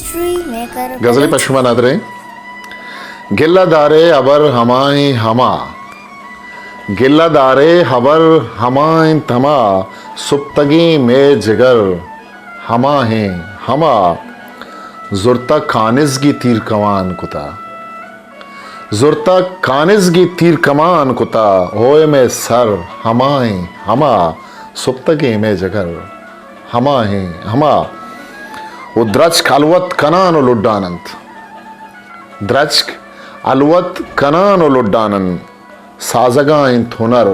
गजली पश्चिमा नादरे गिल्लादारे अबर हमाए हमा गिल्लादारे हबर हमाए तमा सुप्तगी में जिगर हमा है हमा जुर्ता खानिजगी तीर कमान कुता जुर्ता खानिजगी तीर कमान कुता होए में सर हमाए हमा सुप्तगी में जगर हमा है हमा उद्रचक अलवत कनान लुड्डानंत द्रचक अलवत कनान लुड्डानंत साजगा इन थुनर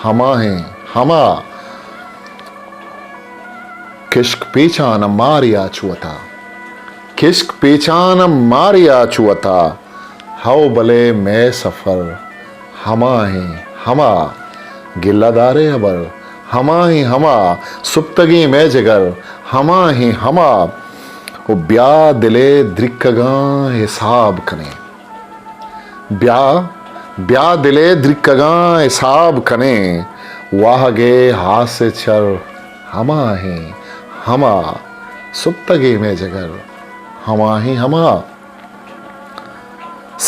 हमा है हमा किश्क पेचान मारिया चुअता किश्क पेचान मारिया चुअता हाउ भले मैं सफर हमा है हमा गिल्लादारे अबर हमा ही हमा सुप्तगी में जिगर हमा ही हमा वो ब्या दिले द्रिक्कगा हिसाब कने ब्या दिले द्रिक्कगा हिसाब कने वाह गे हाथ से चर हमा ही हमा सुप्तगी में जगर हमा ही हमा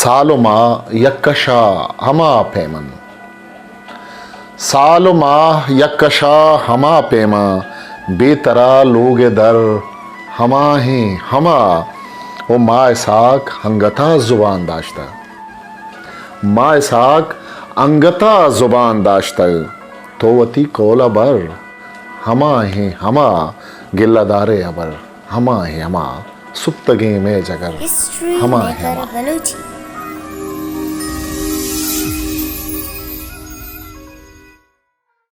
सालो माह यक्कशा हमा पेमन सालो माह यक्कशा हमा पेमा बेतरा लोगे दर हमा ही हमा वो माँ इसाक हंगता जुबान दाश्ता माँ इसाक अंगता जुबान दाश्ता तो वती कोला बर हमा ही हमा गिल्लादारे अबर हमा ही हमा सुप्तगी में जगर हमा ही हमा।